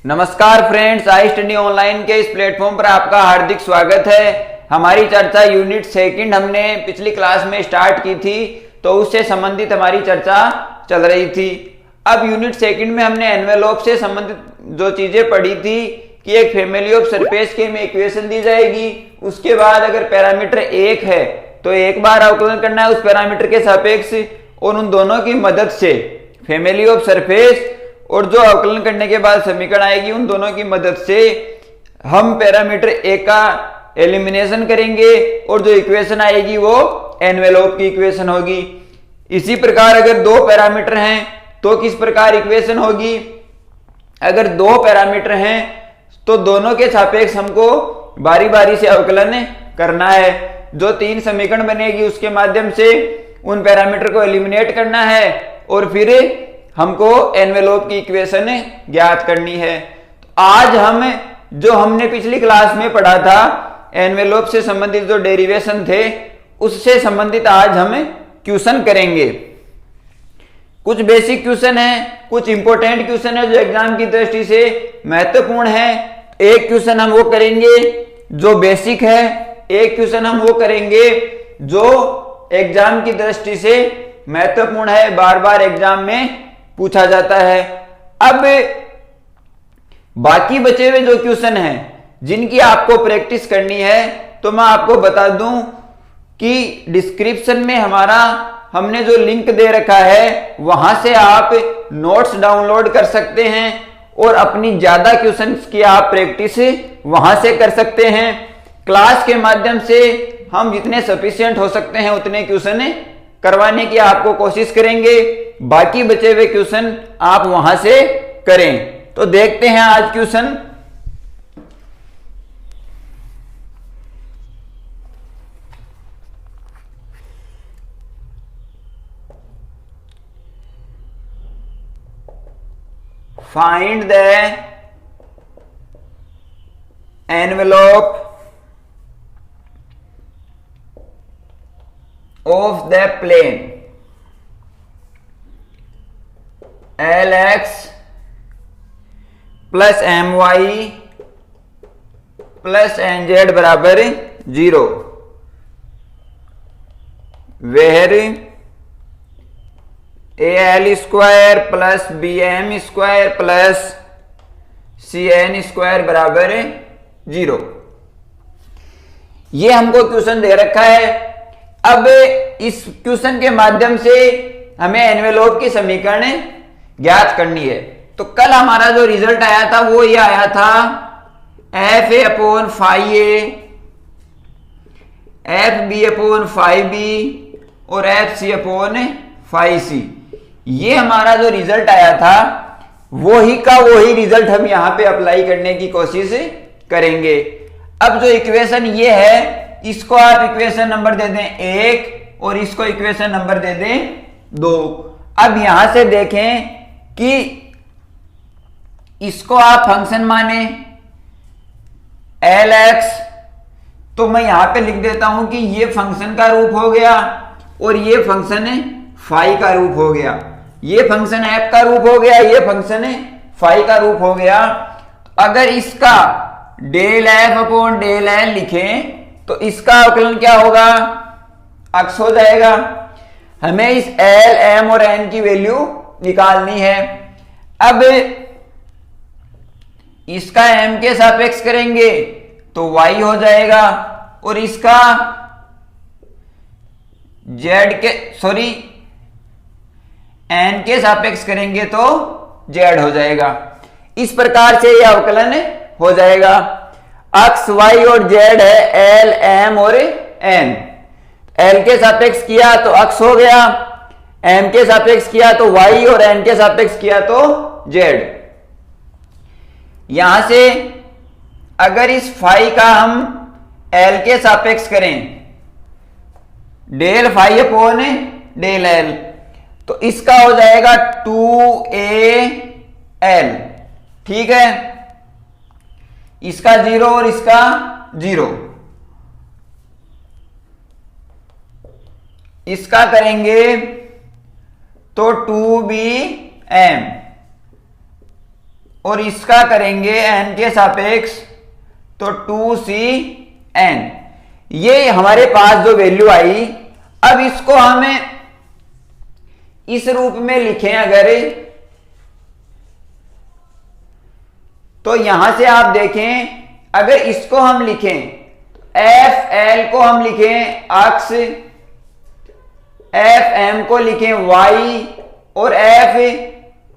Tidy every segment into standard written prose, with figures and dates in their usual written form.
नमस्कार friends, I study online के इस प्लेटफॉर्म पर आपका हार्दिक स्वागत है। हमारी चर्चा यूनिट सेकंड हमने पिछली क्लास में स्टार्ट की थी, तो उससे संबंधित हमारी चर्चा चल रही थी। अब यूनिट सेकंड में हमने एनवेलोप से संबंधित जो चीजें पढ़ी थी कि एक फैमिली ऑफ सरफेस के में इक्वेशन दी जाएगी, उसके बाद अगर पैरामीटर एक है तो एक बार अवकलन करना है उस पैरामीटर के सापेक्ष, और उन दोनों की मदद से फैमिली ऑफ सरफेस और जो अवकलन करने के बाद समीकरण आएगी उन दोनों की मदद से हम पैरामीटर ए का एलिमिनेशन करेंगे और जो इक्वेशन आएगी वो एनवेलोप की इक्वेशन होगी। इसी प्रकार अगर दो पैरामीटर हैं तो किस प्रकार इक्वेशन होगी। अगर दो पैरामीटर हैं तो दोनों के सापेक्ष हमको बारी बारी से अवकलन करना है। जो तीन समीकरण बनेगी उसके माध्यम से उन पैरामीटर को एलिमिनेट करना है और फिर हमको एनवेलोप की इक्वेशन ज्ञात करनी है। तो आज हम जो हमने पिछली क्लास में पढ़ा था एनवेलोप से संबंधित जो डेरिवेशन थे उससे संबंधित आज हम क्वेश्चन करेंगे। कुछ बेसिक क्वेश्चन है, कुछ इंपॉर्टेंट क्वेश्चन है जो एग्जाम की दृष्टि से महत्वपूर्ण है। एक क्वेश्चन हम वो करेंगे जो बेसिक है, एक क्वेश्चन हम वो करेंगे जो एग्जाम की दृष्टि से महत्वपूर्ण है, बार बार एग्जाम में पूछा जाता है। अब बाकी बचे हुए जो क्वेश्चन हैं जिनकी आपको प्रैक्टिस करनी है तो मैं आपको बता दूं कि डिस्क्रिप्शन में हमने जो लिंक दे रखा है वहां से आप नोट्स डाउनलोड कर सकते हैं और अपनी ज्यादा क्वेश्चंस की आप प्रैक्टिस वहां से कर सकते हैं। क्लास के माध्यम से हम जितने सफिशिएंट हो सकते हैं उतने क्वेश्चन करवाने की आपको कोशिश करेंगे। बाकी बचे हुए क्वेश्चन आप वहां से करें। तो देखते हैं आज question. Find the envelope of the plane Lx plus my plus nz बराबर 0 where al square plus bm square plus cn square बराबर 0। ये हमको क्वेश्चन दे रखा है। अब इस क्वेश्चन के माध्यम से हमें एनवेलोप की समीकरण ज्ञात करनी है। तो कल हमारा जो रिजल्ट आया था वो ये आया था F A upon five A, F B upon five B और F C upon five C. ये हमारा जो रिजल्ट आया था वही का वही रिजल्ट हम यहां पे अप्लाई करने की कोशिश करेंगे। अब जो इक्वेशन ये है इसको आप इक्वेशन नंबर दे दें 1 और इसको इक्वेशन नंबर दे दें 2। अब यहां से देखें कि इसको आप फंक्शन माने Lx, तो मैं यहां पे लिख देता हूं कि ये फंक्शन का रूप हो गया और ये फंक्शन फाई का रूप हो गया। ये फंक्शन f का रूप हो गया, ये फंक्शन फाई का रूप हो गया। अगर इसका del f upon del l लिखें तो इसका अवकलन क्या होगा, x हो जाएगा। हमें इस l, m और n की वैल्यू निकालनी है। अब इसका m के सापेक्ष करेंगे तो y हो जाएगा और इसका n के सापेक्ष करेंगे तो z हो जाएगा। इस प्रकार से यह अवकलन हो जाएगा। x, y और z है l, m और n। l के सापेक्ष किया तो x हो गया, m के सापेक्ष किया तो y और n के सापेक्ष किया तो z। यहां से अगर इस फाई का हम l के सापेक्ष करें del phi upon del l तो इसका हो जाएगा 2al। ठीक है, इसका 0 और इसका 0। इसका करेंगे तो 2bm और इसका करेंगे n के सापेक्ष, तो 2cn। ये हमारे पास जो वैल्यू आई, अब इसको हमें इस रूप में लिखें अगर, तो यहां से आप देखें, अगर इसको हम लिखें, FL को हम लिखें अक्ष, FM को लिखें y और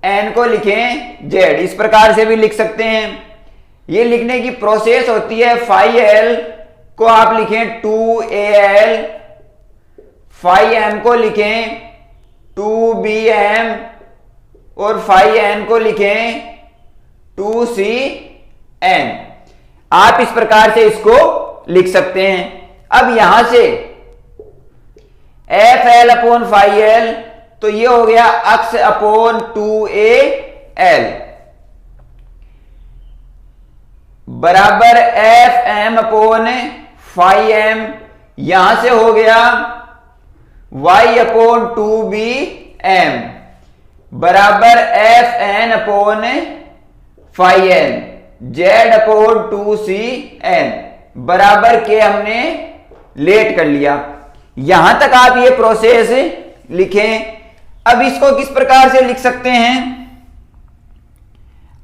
FN को लिखें z, इस प्रकार से भी लिख सकते हैं। ये लिखने की प्रोसेस होती है, phi L को आप लिखें 2AL, phi M को लिखें 2BM और phi N को लिखें 2CN। आप इस प्रकार से इसको लिख सकते हैं। अब यहां से FL अपॉन phi L, तो ये हो गया अक्ष अपॉन 2AL बराबर FM अपॉन phi M, यहां से हो गया y अपॉन 2BM बराबर FN upon phi N, z upon 2CN बराबर के हमने लेट कर लिया। यहां तक आप ये प्रोसेस लिखें। अब इसको किस प्रकार से लिख सकते हैं,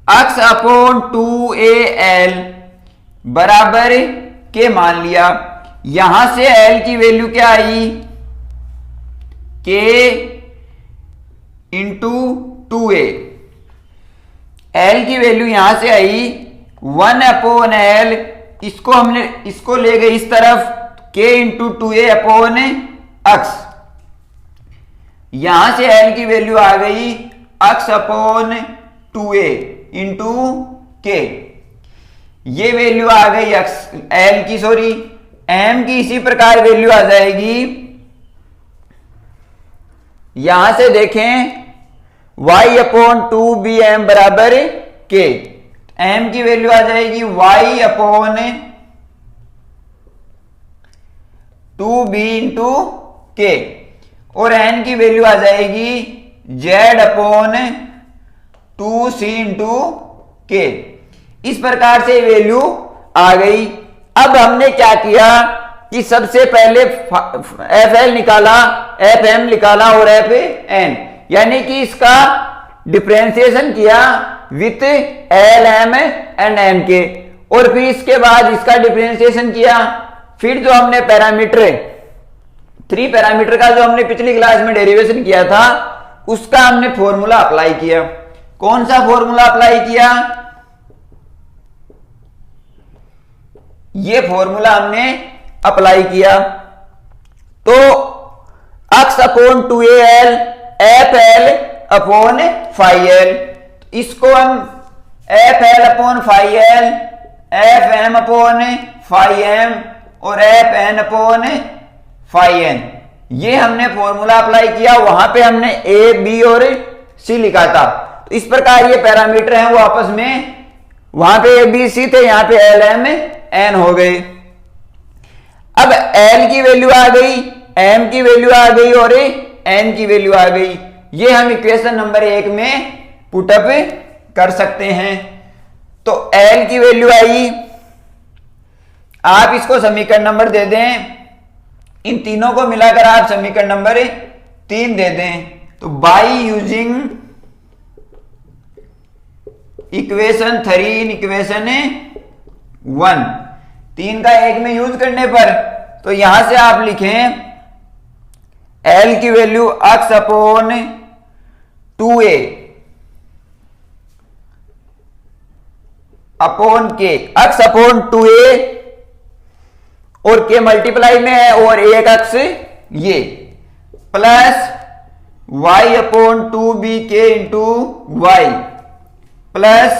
अक्ष अपॉन 2AL बराबर के मान लिया। यहां से L की वैल्यू क्या आई, K इंटू 2A। L की वैल्यू यहां से आई 1 अपॉन L, इसको ले गए इस तरफ, K इंटू 2A अपॉन अक्ष। यहां से L की वैल्यू आ गई अक्ष अपॉन 2A इंटू K। ये वैल्यू आ गई अक्ष L की, सॉरी M की इसी प्रकार वैल्यू आ जाएगी। यहां से देखें y अपॉन 2BM बराबर K, M की वैल्यू आ जाएगी y upon 2B into K और N की वैल्यू आ जाएगी Z upon 2C into K। इस प्रकार से वैल्यू आ गई। अब हमने क्या किया कि सबसे पहले FL निकाला, FM निकाला और FN, यानी कि इसका डिफरेंशिएशन किया विथ LM एंड MK, और फिर इसके बाद इसका डिफरेंशिएशन किया। फिर जो हमने पैरामीटर 3 पैरामीटर का जो हमने पिछली क्लास में डेरिवेशन किया था, उसका हमने फॉर्मूला अप्लाई किया। कौन सा फॉर्मूला अप्लाई किया, ये फॉर्मूला हमने अप्लाई किया। तो अक्ष upon 2AL FL upon phi L, इसको हम FL upon phi L, FM upon phi M और FN अपॉन phi N, ये हमने फॉर्मूला अप्लाई किया। वहां पे हमने A, B और C लिखा था। तो इस प्रकार ये पैरामीटर हैं वो आपस में, वहां पे A, B, C थे, यहां पे L, M, N हो गए। अब L की वैल्यू आ गई, M की वैल्यू आ गई और N की वैल्यू आ गई। ये हम इक्वेशन नंबर 1 में पुटअप कर सकते हैं। तो L की वैल्यू आई, आप इसको समीकरण नंबर दे दें, इन तीनों को मिलाकर आप समीकरण नंबर 3 दे दें। तो by using equation 3 in equation 1, 3 का 1 में यूज करने पर, तो यहां से आप लिखें L की वैल्यू अक्ष अपॉन 2A अपॉन K, अक्ष अपॉन 2A और K मल्टीप्लाई में है और एक अक्ष ये, plus y upon 2BK into y plus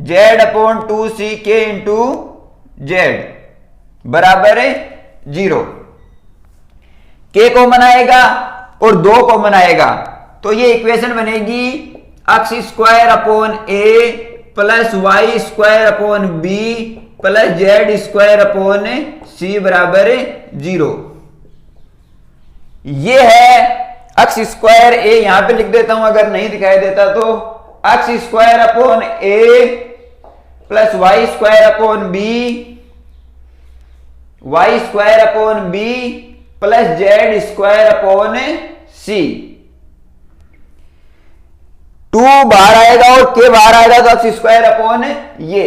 z upon 2CK into z बराबर 0। K को बनाएगा और 2 को बनाएगा, तो ये इक्वेशन बनेगी अक्ष square upon A plus y square upon B plus z square upon C बराबर 0। ये है अक्ष स्क्वायर A, यहां पे लिख देता हूं, अगर नहीं दिखाई देता तो X square upon A plus Y square upon B, Y square upon B plus Z square upon C. 2 बाहर आएगा और के बाहर आएगा तो एक्स स्क्वायर अपॉन ये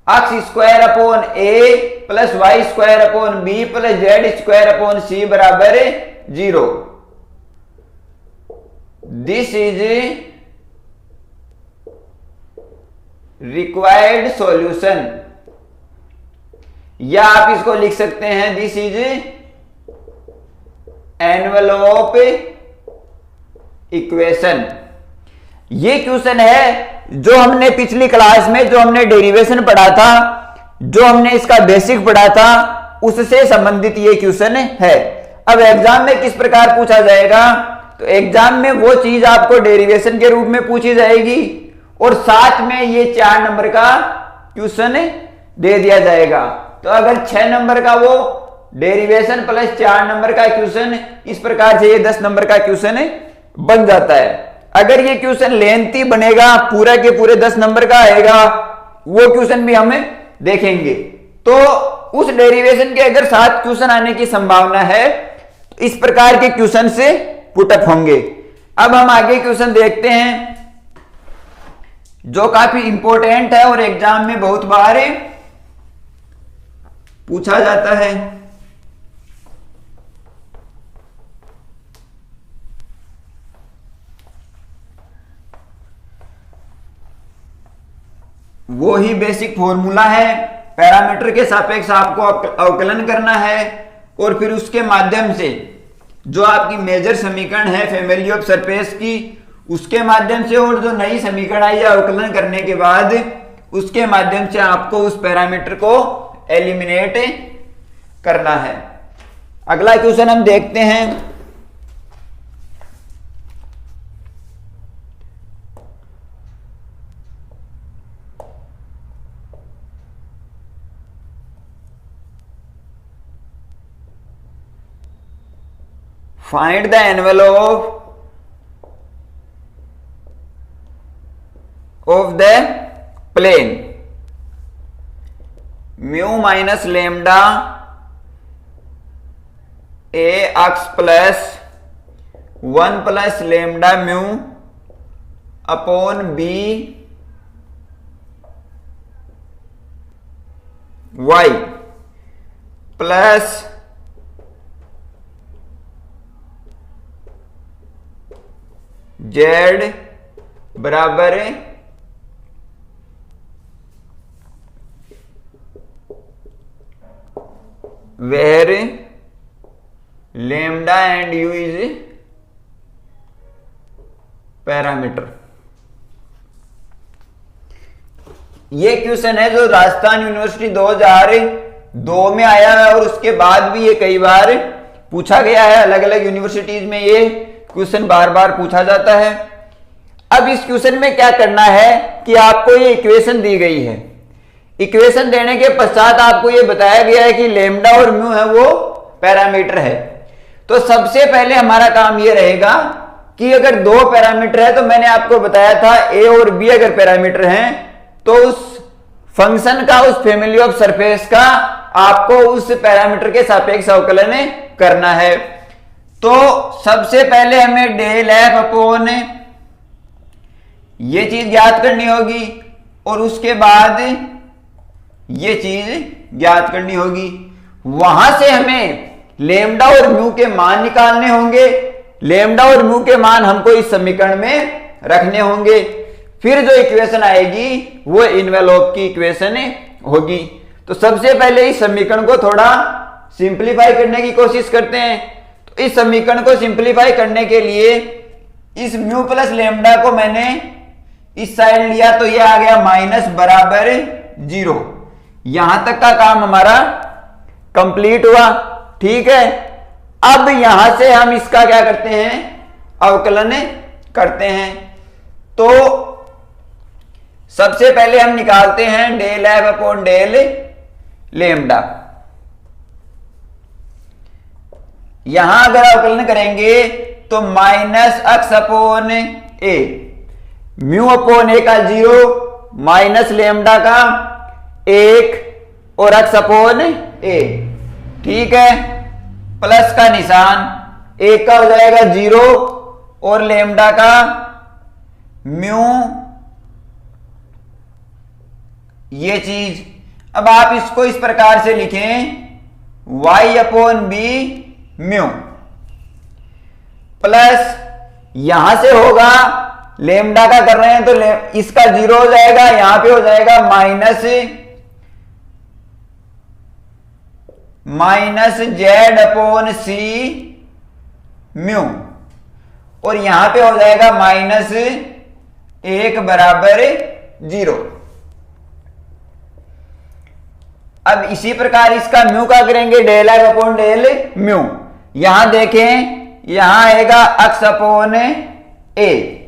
X square upon A plus Y square upon B plus Z square upon C बराबर 0। This is required solution, या आप इसको लिख सकते हैं दिस इज एनवेलोप इक्वेशन। ये क्वेश्चन है जो हमने पिछली क्लास में जो हमने डेरिवेशन पढ़ा था, जो हमने इसका बेसिक पढ़ा था, उससे संबंधित ये क्वेश्चन है। अब एग्जाम में किस प्रकार पूछा जाएगा, तो एग्जाम में वो चीज आपको डेरिवेशन के रूप में पूछी जाएगी और साथ में ये 4 नंबर का क्वेश्चन दे दिया जाएगा। तो अगर 6 नंबर का वो डेरिवेशन प्लस 4 नंबर का क्वेश्चन, इस प्रकार से ये 10 नंबर का क्वेश्चन बन जाता है। अगर ये क्वेश्चन लेंथी बनेगा, पूरा के पूरे 10 नंबर का आएगा, वो क्वेश्चन भी हमें देखेंगे। तो उस डेरिवेशन के अगर 7 क्वेश्चन आने की संभावना है, तो इस प्रकार के क्वेश्चन से पुटअप होंगे। अब हम आगे क्वेश्चन देखते हैं जो काफी इंपॉर्टेंट है और एग्जाम में बहुत बार पूछा जाता है। वो ही बेसिक फॉर्मूला है, पैरामीटर के सापेक्ष आपको अवकलन करना है और फिर उसके माध्यम से जो आपकी मेजर समीकरण है फैमिली ऑफ सरफेस की, उसके माध्यम से और जो नई समीकरण आई है अवकलन करने के बाद, उसके माध्यम से आपको उस पैरामीटर को एलिमिनेट करना है। अगला क्वेश्चन हम देखते हैं। Find the envelope of the plane mu minus lambda a x plus 1 plus lambda mu upon b y plus Z बराबर where lambda and U is parameter. ये क्वेश्चन है जो राजस्थान यूनिवर्सिटी 2002 में आया है और उसके बाद भी ये कई बार पूछा गया है। अलग अलग यूनिवर्सिटीज में ये क्वेश्चन बार बार पूछा जाता है। अब इस क्वेश्चन में क्या करना है कि आपको ये इक्वेशन दी गई है, इक्वेशन देने के पश्चात आपको ये बताया गया है कि लेमडा और म्यू है वो पैरामीटर है। तो सबसे पहले हमारा काम ये रहेगा कि अगर 2 पैरामीटर है, तो मैंने आपको बताया था ए और बी अगर पैरामीटर हैं तो उस फंक्शन का, उस फैमिली ऑफ सरफेस का आपको उस पैरामीटर के सापेक्ष अवकलन करना है। तो सबसे पहले हमें डेल एफ अपॉन ये चीज ज्ञात करनी होगी और उसके बाद ये चीज ज्ञात करनी होगी। वहां से हमें लेमडा और म्यू के मान निकालने होंगे। लेमडा और म्यू के मान हमको इस समीकरण में रखने होंगे। फिर जो इक्वेशन आएगी वो इन्वेलोप की इक्वेशन होगी। तो सबसे पहले इस समीकरण को थोड़ा सिंप्लीफाई करने की कोशिश करते हैं। तो इस समीकरण को सिंप्लीफाई करने के लिए इस म्यू प्लस लेमडा को मैंने इस साइड लिया तो ये आ गया माइनस बराबर 0। यहां तक का काम हमारा कंप्लीट हुआ, ठीक है। अब यहां से हम इसका क्या करते हैं, अवकलन करते हैं। तो सबसे पहले हम निकालते हैं del F upon del lambda. यहां अगर अवकलन करेंगे तो minus x upon A, mu upon A का 0 माइनस लेमडा का 1 और x अपॉन ए, ठीक है, प्लस का निशान, एक का हो जाएगा 0 और लेमडा का म्यू, ये चीज। अब आप इसको इस प्रकार से लिखें y upon B mu plus, यहां से होगा लेमडा का कर रहे हैं तो इसका 0 हो जाएगा, यहां पे हो जाएगा माइनस जेड अपॉन सी म्यू, और यहां पे हो जाएगा माइनस 1 बराबर 0। अब इसी प्रकार इसका म्यू का करेंगे del X upon del mu, यहां देखें यहां आएगा x अपॉन ए,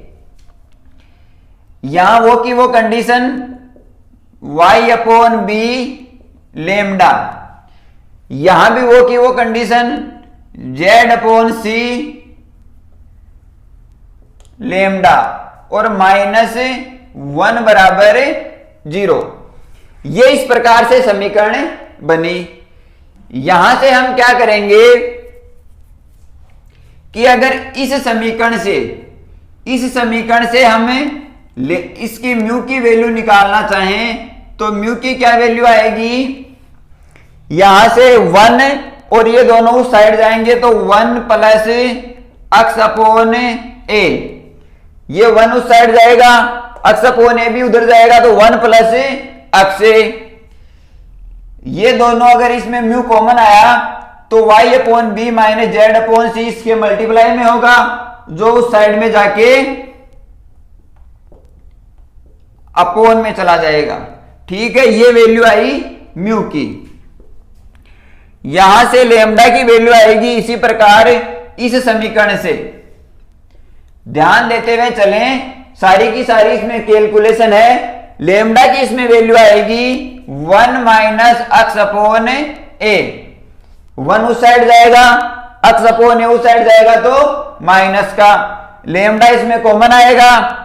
यहां वो की वो condition y upon B lambda, यहां भी वो की वो condition z upon C lambda और माइनस 1 बराबर 0। ये इस प्रकार से समीकरण बनी। यहां से हम क्या करेंगे कि अगर इस समीकरण से हमें इसकी म्यू की वैल्यू निकालना चाहें तो म्यू की क्या वैल्यू आएगी, यहां से 1 और ये दोनों उस साइड जाएंगे तो 1 प्लस x अपॉन ए, ये 1 उस साइड जाएगा, x अपॉन ए भी उधर जाएगा तो 1 प्लस x, ये दोनों अगर इसमें म्यू कॉमन आया तो y upon B minus Z upon C इसके मल्टीप्लाई में होगा, जो उस साइड में जाके अपॉन में चला जाएगा, ठीक है। ये वैल्यू आई म्यू की। यहां से लेमडा की वैल्यू आएगी इसी प्रकार इस समीकरण से, ध्यान देते हुए चलें, सारी की सारी इसमें कैलकुलेशन है। लेमडा की इसमें वैल्यू आएगी 1 माइनस x अपॉन ए, 1 उस साइड जाएगा, x अपॉन ए उस साइड जाएगा तो माइनस का, लेमडा इसमें कॉमन आएगा,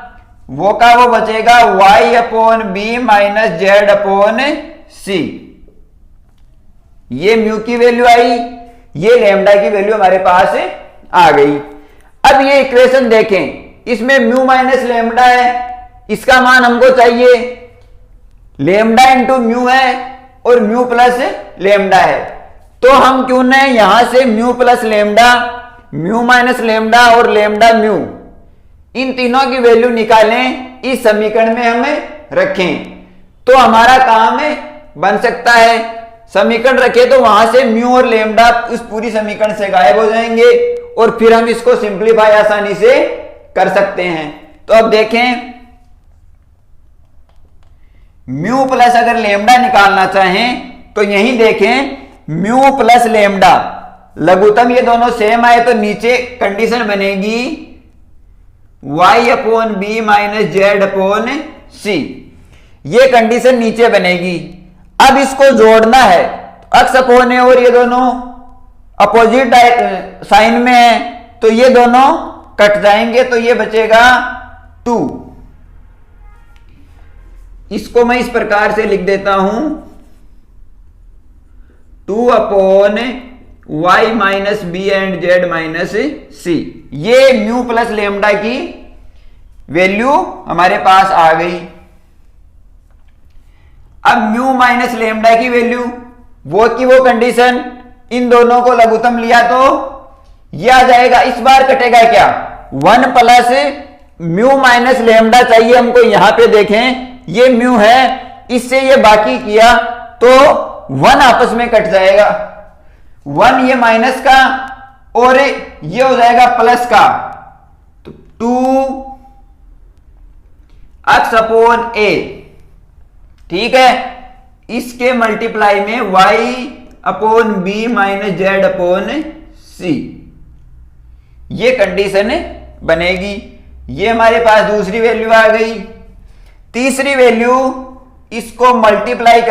वो का वो बचेगा y upon B minus Z upon C, ये म्यू की वैल्यू आई, ये लेमडा की वैल्यू हमारे पास आ गई। अब ये इक्वेशन देखें, इसमें म्यू माइनस लेमडा है, इसका मान हमको चाहिए, लेमडा इंटू म्यू है और म्यू प्लस लेमडा है, तो हम क्यों न यहां से mu plus lambda, mu minus lambda और लेमडा म्यू, इन तीनों की वैल्यू निकालें, इस समीकरण में हमें रखें, तो हमारा काम बन सकता है। समीकरण रखे तो वहां से म्यू और लेमडा उस पूरी समीकरण से गायब हो जाएंगे और फिर हम इसको सिंप्लीफाई आसानी से कर सकते हैं। तो अब देखें, म्यू प्लस अगर लेमडा निकालना चाहें तो यही देखें, म्यू प्लस लेमडा लघुत्तम ये दोनों सेम आए तो नीचे कंडीशन बनेगी y upon B minus Z upon C, ये कंडीशन नीचे बनेगी। अब इसको जोड़ना है, x अपॉन ए और ये दोनों अपोजिट साइन में है तो ये दोनों कट जाएंगे, तो ये बचेगा 2। इसको मैं इस प्रकार से लिख देता हूं, 2 upon y minus B and Z minus C, ये म्यू प्लस लेमडा की वैल्यू हमारे पास आ गई। अब म्यू माइनस लेमडा की वैल्यू वो की वो कंडीशन, इन दोनों को लघुत्तम लिया तो ये आ जाएगा, इस बार कटेगा क्या, 1 प्लस म्यू माइनस लेमडा चाहिए हमको, यहां पे देखें ये म्यू है, इससे ये बाकी किया तो 1 आपस में कट जाएगा, 1 ये माइनस का और ये हो जाएगा प्लस का, तो 2x अपॉन ए, ठीक है। इसके मल्टीप्लाई में y upon B minus Z upon C, ये कंडीशन बनेगी। ये हमारे पास दूसरी वैल्यू आ गई। तीसरी वैल्यू, इसको मल्टीप्लाई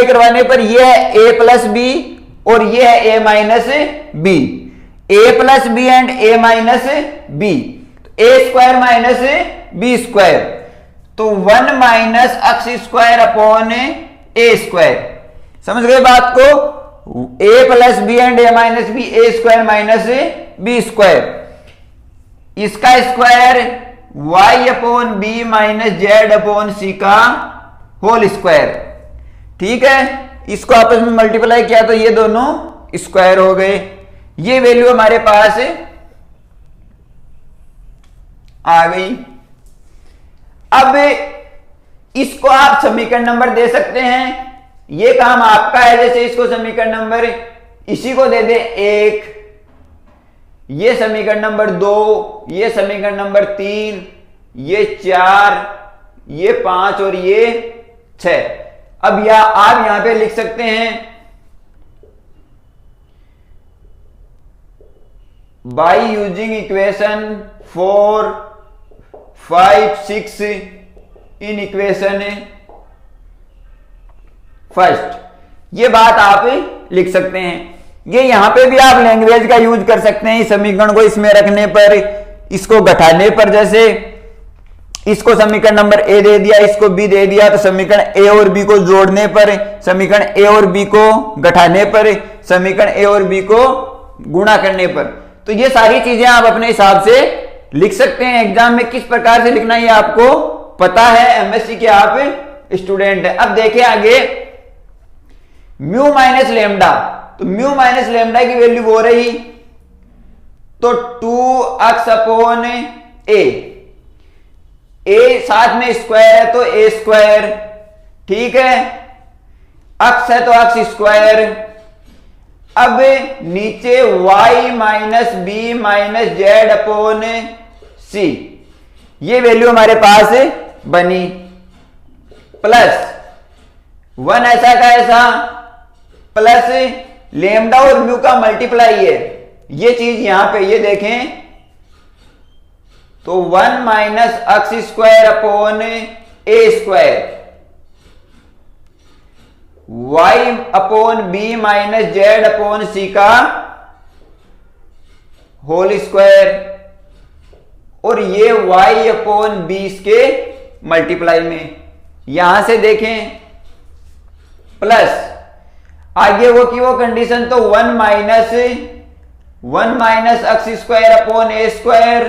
करवाने पर, ये है a प्लस बी और ये है a minus B. A plus B and A minus B, A square minus B square, तो 1 माइनस एक्स स्क्वायर अपॉन ए स्क्वायर। समझ गए बात को? A plus B and A minus B, A square minus B square, इसका square y upon B minus Z upon C का whole square. ठीक है, इसको आपस में मल्टीप्लाई किया तो ये दोनों स्क्वायर हो गए। ये वैल्यू हमारे पास आ गई। अब इसको आप समीकरण नंबर दे सकते हैं, ये काम आपका है। जैसे इसको समीकरण नंबर इसी को दे दे 1, ये समीकरण नंबर 2, ये समीकरण नंबर 3, ये 4, ये 5 और ये 6। अब आप यहां पे लिख सकते हैं by using equation 4, 5, 6 in equation first. ये बात आप लिख सकते हैं। ये यहां पे भी आप लैंग्वेज का यूज कर सकते हैं। इस समीकरण को इसमें रखने पर, इसको घटाने पर, जैसे इसको समीकरण नंबर ए दे दिया, इसको बी दे दिया, तो समीकरण ए और बी को जोड़ने पर, समीकरण ए और बी को घटाने पर, समीकरण ए और बी को गुणा करने पर, तो ये सारी चीजें आप अपने हिसाब से लिख सकते हैं। एग्जाम में किस प्रकार से लिखना है ये आपको पता है, एमएससी के आप स्टूडेंट है। अब देखिए आगे, म्यू माइनस लेमडा, तो म्यू माइनस लेमडा की वैल्यू वो रही तो 2x अपॉन ए साथ में स्क्वायर है तो ए स्क्वायर, ठीक है, x है तो x स्क्वायर। अब नीचे y minus B minus Z upon C, ये वैल्यू हमारे पास बनी, प्लस 1 ऐसा का ऐसा, प्लस लेमडा और म्यू का मल्टीप्लाई है, ये चीज यहां पे ये देखें तो 1 माइनस एक्स स्क्वायर अपॉन ए square, y upon B minus Z upon C का होल स्क्वायर, और ये y अपॉन बी इसके मल्टीप्लाई में, यहां से देखें प्लस आगे वो की वो कंडीशन, तो 1 माइनस एक्स स्क्वायर अपॉन ए square,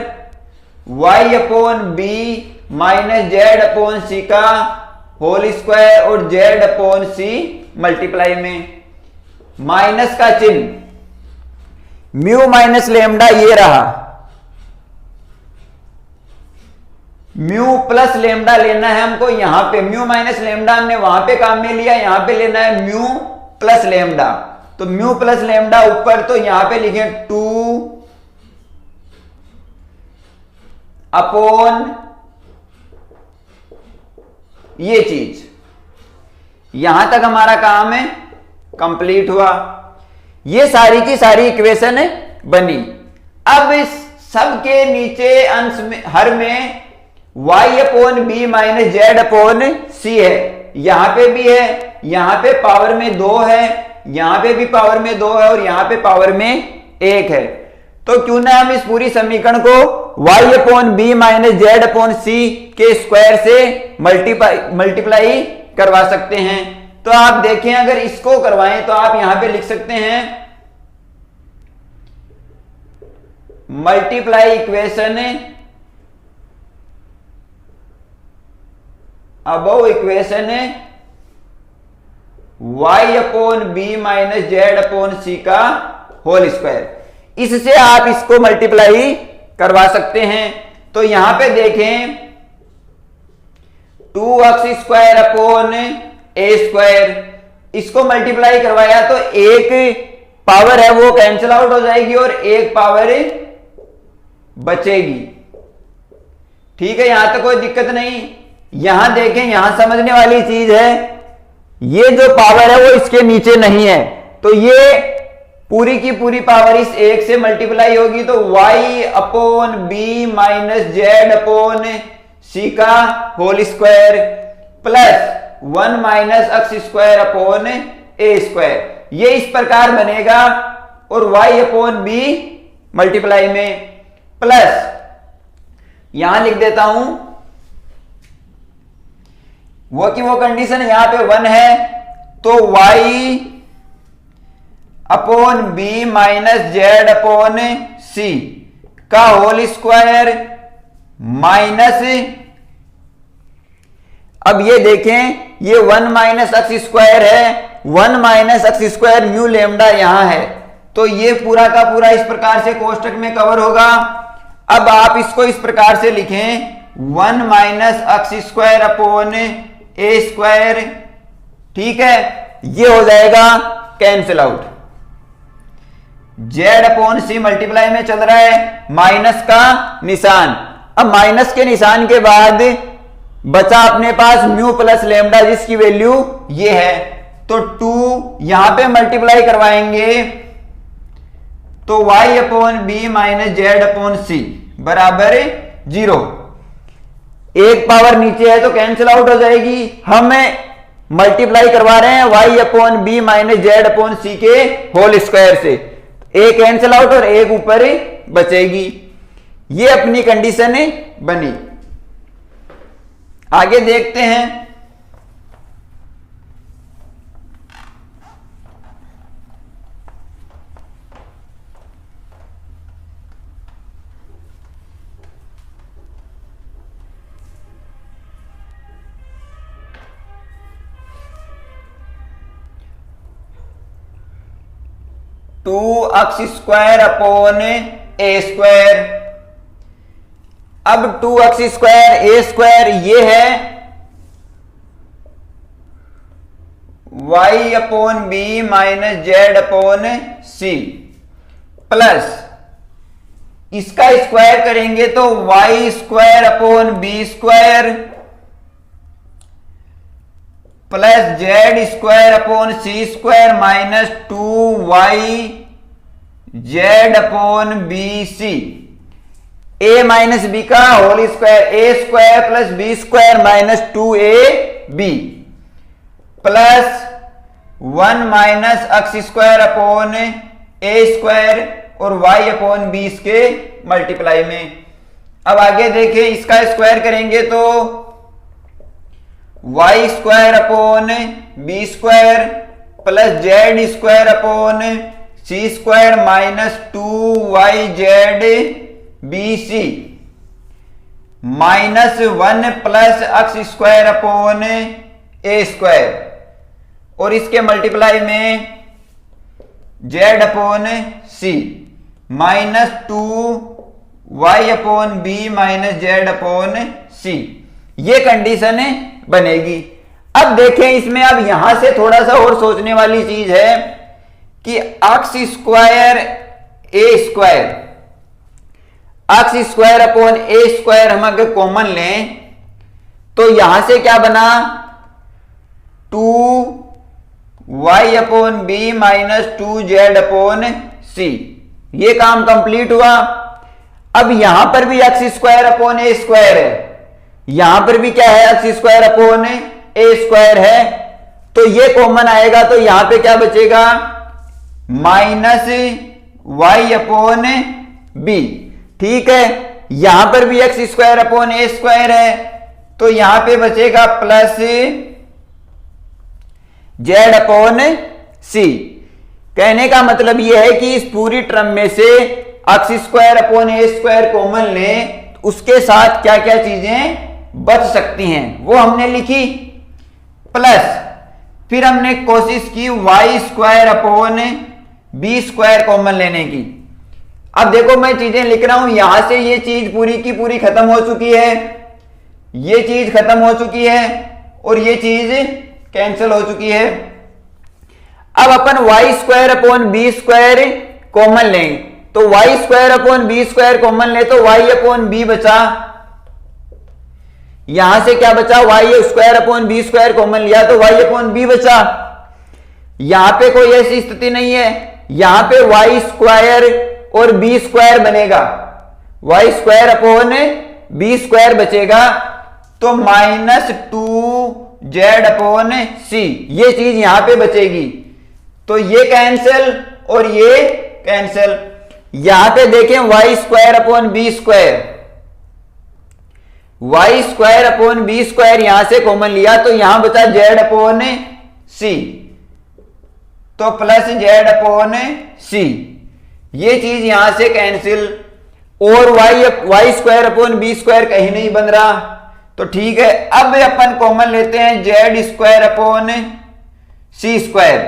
y upon B minus Z upon C का होल स्क्वायर, और z अपॉन सी मल्टीप्लाई में, माइनस का चिन्ह, म्यू माइनस लेमडा ये रहा, म्यू प्लस लेमडा लेना है हमको यहां पे। म्यू माइनस लेमडा हमने वहां पे काम में लिया, यहां पे लेना है म्यू प्लस लेमडा, तो म्यू प्लस लेमडा ऊपर, तो यहां पे लिखें 2 अपॉन ये चीज। यहां तक हमारा काम है कंप्लीट हुआ। ये सारी की सारी इक्वेशन बनी। अब इस सब के नीचे अंश में हर में y upon B minus Z upon C है, यहां पे भी है, यहां पे पावर में 2 है, यहां पे भी पावर में 2 है, और यहां पे पावर में 1 है। तो क्यों ना हम इस पूरी समीकरण को y upon B minus Z upon C के स्क्वायर से मल्टीप्लाई करवा सकते हैं। तो आप देखें, अगर इसको करवाएं तो आप यहां पे लिख सकते हैं multiply equation above equation y upon B minus Z upon C का होल स्क्वायर। इससे आप इसको मल्टीप्लाई करवा सकते हैं। तो यहां पे देखें 2x स्क्वायर अपॉन ए स्क्वायर, इसको मल्टीप्लाई करवाया तो एक पावर है वो कैंसिल आउट हो जाएगी और एक पावर बचेगी। ठीक है, यहां तक कोई दिक्कत नहीं। यहां देखें, यहां समझने वाली चीज है, ये जो पावर है वो इसके नीचे नहीं है, तो ये पूरी की पूरी पावर इस एक से मल्टीप्लाई होगी, तो y upon B minus Z upon C का whole square plus 1 minus X square upon ए स्क्वायर, ये इस प्रकार बनेगा। और y अपॉन बी मल्टीप्लाई में, प्लस यहां लिख देता हूं वो की वो कंडीशन यहां पे 1 है, तो y upon B minus Z upon C का होल स्क्वायर माइनस, अब ये देखें ये 1 माइनस एक्स स्क्वायर है, 1 minus X square mu lambda यहां है, तो ये पूरा का पूरा इस प्रकार से कोष्टक में कवर होगा। अब आप इसको इस प्रकार से लिखें 1 माइनस एक्स स्क्वायर अपॉन ए स्क्वायर, ठीक है, ये हो जाएगा cancel out. Z upon C multiply में चल रहा है, माइनस का निशान, अब माइनस के निशान के बाद बचा अपने पास म्यू प्लस लेमडा जिसकी वैल्यू ये है, तो 2 यहां पे मल्टीप्लाई करवाएंगे तो y upon B minus Z upon C बराबर 0, एक पावर नीचे है तो कैंसिल आउट हो जाएगी। हमें मल्टीप्लाई करवा रहे हैं y upon B minus Z upon C के होल स्क्वायर से, एक कैंसिल आउट और एक ऊपर बचेगी। ये अपनी कंडीशन बनी। आगे देखते हैं, टू एक्स स्क्वायर अपॉन ए स्क्वायर। अब 2x स्क्वायर ए स्क्वायर ये है y upon B minus Z upon C, plus इसका स्क्वायर करेंगे तो y square upon B square plus Z square upon C square minus 2y Z upon B C, a minus B का whole square, A square plus B square minus 2ab plus 1 minus X square upon A square और y upon B इसके multiply में। अब आगे देखें, इसका square करेंगे तो y square upon B square plus Z square upon सी square minus 2y Z B C minus 1 plus X square upon ए square और इसके मल्टीप्लाई में Z upon C minus 2y upon B minus Z upon C, ये condition बनेगी। अब देखें इसमें, अब यहां से थोड़ा सा और सोचने वाली चीज है कि x square A square, x square upon A square हम अगर कॉमन लें तो यहां से क्या बना 2y upon B minus 2z upon C, ये काम कंप्लीट हुआ। अब यहां पर भी एक्स स्क्वायर अपॉन ए स्क्वायर है, यहां पर भी क्या है एक्स स्क्वायर अपॉन ए स्क्वायर है, तो ये कॉमन आएगा तो यहां पे क्या बचेगा माइनस y अपॉन बी, ठीक है। यहां पर भी एक्स स्क्वायर अपॉन ए स्क्वायर है तो यहां पे बचेगा प्लस जेड अपॉन सी। कहने का मतलब यह है कि इस पूरी टर्म में से एक्स स्क्वायर अपॉन ए स्क्वायर कॉमन लें तो उसके साथ क्या क्या चीजें बच सकती हैं वो हमने लिखी, प्लस फिर हमने कोशिश की y square upon B square common लेने की। अब देखो मैं चीजें लिख रहा हूं, यहां से ये चीज पूरी की पूरी खत्म हो चुकी है, ये चीज खत्म हो चुकी है और ये चीज कैंसिल हो चुकी है। अब अपन y square upon B square common लें तो y square upon B square common ले तो y अपॉन बी बचा, यहां से क्या बचा y square upon B square common लिया तो y अपॉन बी बचा। यहां पे कोई ऐसी स्थिति नहीं है, यहां पे y स्क्वायर और बी स्क्वायर बनेगा, y square upon B square बचेगा तो माइनस 2z अपॉन सी, ये चीज यहां पे बचेगी, तो ये कैंसिल और ये कैंसिल। यहां पे देखें Y square upon B square, Y square upon B square यहां से कॉमन लिया तो यहां बचा जेड अपॉन सी, तो प्लस जेड अपॉन सी, ये चीज यहां से कैंसिल, और Y square upon B square कहीं नहीं बन रहा, तो ठीक है। अब अपन कॉमन लेते हैं जेड स्क्वायर अपॉन सी स्क्वायर,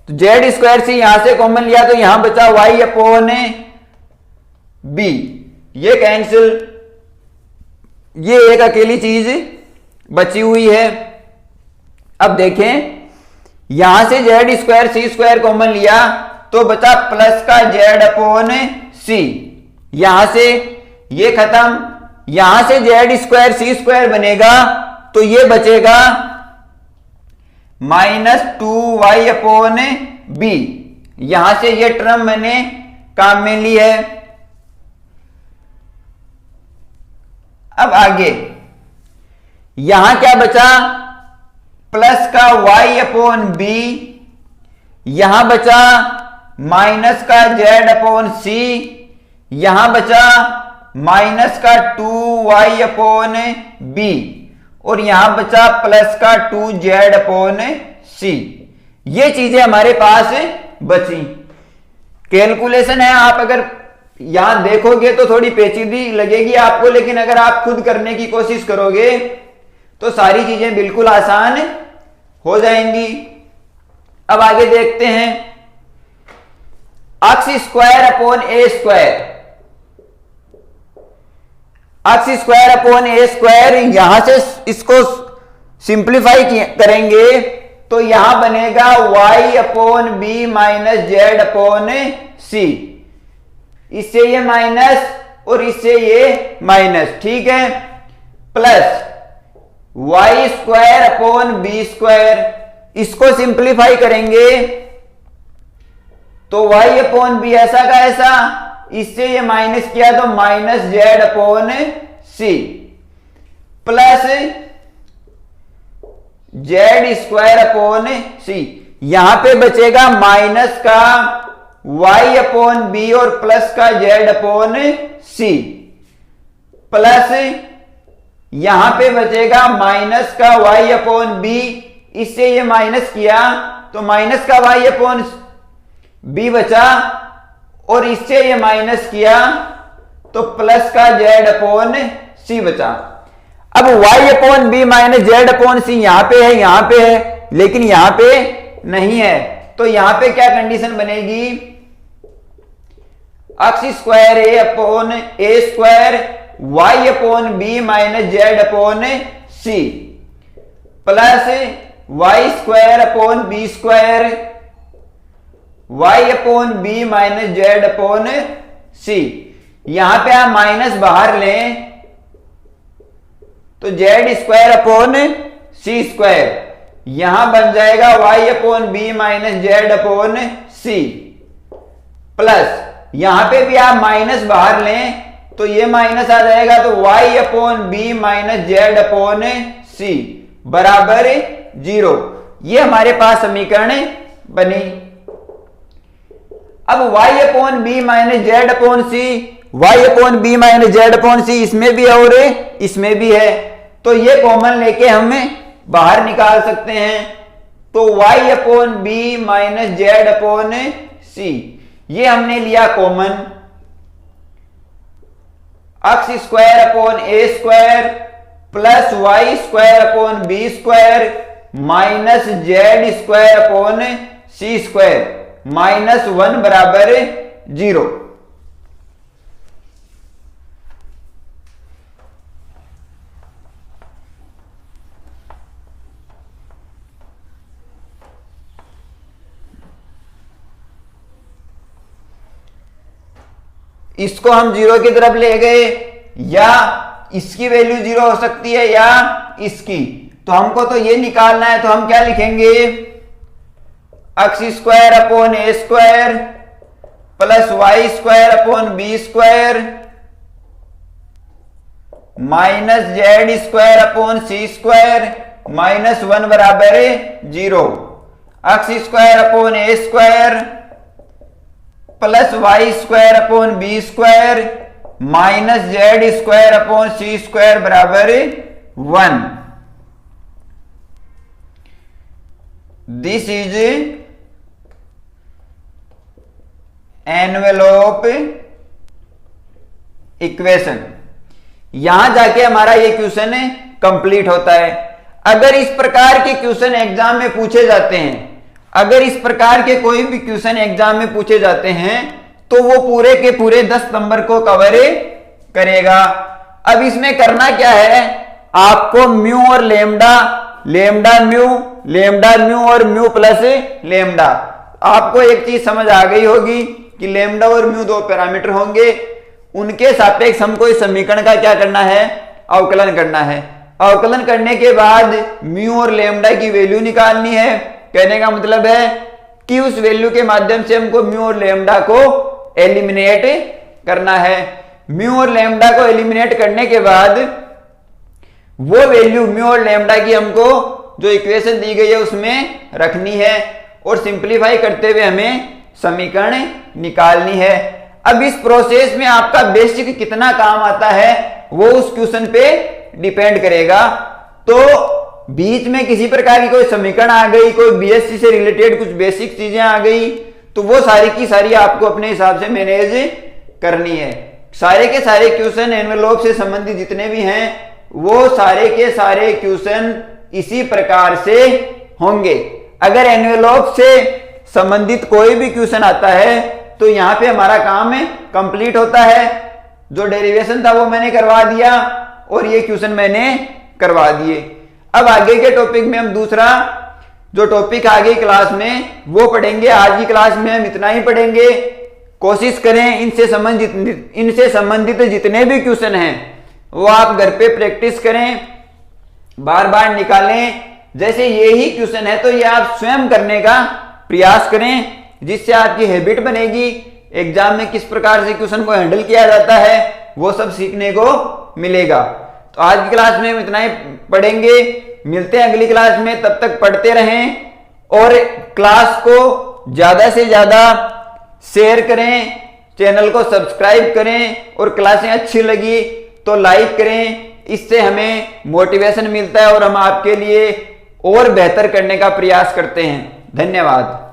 तो जेड स्क्वायर सी यहां से कॉमन लिया तो यहां बचा वाई अपॉन बी, ये कैंसिल, ये एक अकेली चीज बची हुई है। अब देखें यहां से जेड स्क्वायर सी स्क्वायर कॉमन लिया तो बचा प्लस का जेड अपॉन सी, यहां से ये खत्म, यहां से जेड स्क्वायर सी स्क्वायर बनेगा तो ये बचेगा माइनस 2y अपॉन बी, यहां से ये टर्म मैंने काम में ली है। अब आगे यहां क्या बचा, प्लस का y अपॉन बी, यहां बचा माइनस का z अपॉन सी, यहां बचा माइनस का 2y अपॉन बी, और यहां बचा प्लस का 2z अपॉन सी, ये चीजें हमारे पास बची। कैलकुलेशन है, आप अगर यहां देखोगे तो थोड़ी पेचीदी लगेगी आपको, लेकिन अगर आप खुद करने की कोशिश करोगे तो सारी चीजें बिल्कुल आसान हो जाएंगी। अब आगे देखते हैं, एक्स स्क्वायर अपॉन ए स्क्वायर, एक्स स्क्वायर अपॉन ए स्क्वायर, यहां से इसको सिंप्लीफाई करेंगे तो यहां बनेगा y upon B minus Z upon c, इससे ये माइनस और इससे ये माइनस, ठीक है, plus Y square upon B square, इसको सिंप्लीफाई करेंगे तो y अपॉन बी ऐसा का ऐसा, इससे ये माइनस किया तो minus Z upon C, plus Z square upon C, यहां पे बचेगा माइनस का y अपॉन बी और प्लस का z अपॉन सी, प्लस यहां पे बचेगा माइनस का y अपॉन बी, इससे ये माइनस किया तो माइनस का y अपॉन बी बचा, और इससे ये माइनस किया तो प्लस का z अपॉन सी बचा। अब y upon B minus Z upon C यहां पे है, यहां पे है, लेकिन यहां पे नहीं है, तो यहां पे क्या कंडीशन बनेगी, X square A upon A square Y upon B minus Z upon C, plus Y square upon B square Y upon B minus Z upon C, यहां पे आप माइनस बाहर लें तो जेड स्क्वायर अपॉन सी square, यहां बन जाएगा y upon B minus Z upon C, plus यहां पे भी आप माइनस बाहर लें तो ये माइनस आ जाएगा, तो y upon B minus Z upon C बराबर 0, ये हमारे पास समीकरण बनी। अब y upon B minus Z upon C, y upon B minus Z upon C इसमें भी है और इसमें भी है, तो ये कॉमन लेके हम बाहर निकाल सकते हैं, तो y upon B minus Z upon C ये हमने लिया कॉमन, एक्स स्क्वायर अपॉन ए square plus Y square upon B square minus Z square upon सी स्क्वायर माइनस 1 बराबर 0। इसको हम 0 की तरफ ले गए, या इसकी वैल्यू 0 हो सकती है या इसकी, तो हमको तो ये निकालना है, तो हम क्या लिखेंगे, एक्स स्क्वायर अपॉन ए square plus Y square upon B square minus Z square upon सी स्क्वायर माइनस 1 बराबर 0, एक्स स्क्वायर अपॉन ए square plus Y square upon B square minus Z square upon सी स्क्वायर बराबर 1। This is envelope equation. यहां जाके हमारा ये question complete होता है। अगर इस प्रकार के क्वेश्चन एग्जाम में पूछे जाते हैं, अगर इस प्रकार के कोई भी क्वेश्चन एग्जाम में पूछे जाते हैं तो वो पूरे के पूरे 10 नंबर को कवर करेगा। अब इसमें करना क्या है, आपको म्यू और लेमडा, लेमडा म्यू और म्यू प्लस लेमडा, आपको एक चीज समझ आ गई होगी कि लेमडा और म्यू दो पैरामीटर होंगे, उनके सापेक्ष हमको इस समीकरण का क्या करना है, अवकलन करना है। अवकलन करने के बाद म्यू और लेमडा की वैल्यू निकालनी है। कहने का मतलब है कि उस वैल्यू के माध्यम से हमको म्यू और लेमडा को एलिमिनेट करना है। म्यू और लेमडा को एलिमिनेट करने के बाद वो वैल्यू म्यू और लेमडा की हमको जो इक्वेशन दी गई है उसमें रखनी है और सिंपलीफाई करते हुए हमें समीकरण निकालनी है। अब इस प्रोसेस में आपका बेसिक कितना काम आता है वो उस क्वेश्चन पे डिपेंड करेगा। तो बीच में किसी प्रकार की कोई समीकरण आ गई, कोई बीएससी से रिलेटेड कुछ बेसिक चीजें आ गई, तो वो सारी की सारी आपको अपने हिसाब से मैनेज करनी है। सारे के सारे क्वेश्चन एनवेलोप से संबंधित जितने भी हैं वो सारे के सारे क्वेश्चन इसी प्रकार से होंगे। अगर एनवेलोप से संबंधित कोई भी क्वेश्चन आता है तो यहां पे हमारा काम कंप्लीट होता है। जो डेरिवेशन था वो मैंने करवा दिया और ये क्वेश्चन मैंने करवा दिए। अब आगे के टॉपिक में हम दूसरा जो टॉपिक आगे क्लास में वो पढ़ेंगे। आज की क्लास में हम इतना ही पढ़ेंगे। कोशिश करें इनसे संबंधित जितने भी क्वेश्चन हैं वो आप घर पे प्रैक्टिस करें, बार बार निकालें। जैसे यही क्वेश्चन है तो ये आप स्वयं करने का प्रयास करें, जिससे आपकी हैबिट बनेगी। एग्जाम में किस प्रकार से क्वेश्चन को हैंडल किया जाता है वो सब सीखने को मिलेगा। तो आज की क्लास में हम इतना ही पढ़ेंगे। मिलते हैं अगली क्लास में, तब तक पढ़ते रहें और क्लास को ज्यादा से ज्यादा शेयर करें, चैनल को सब्सक्राइब करें और क्लासें अच्छी लगी तो लाइक करें। इससे हमें मोटिवेशन मिलता है और हम आपके लिए और बेहतर करने का प्रयास करते हैं। धन्यवाद।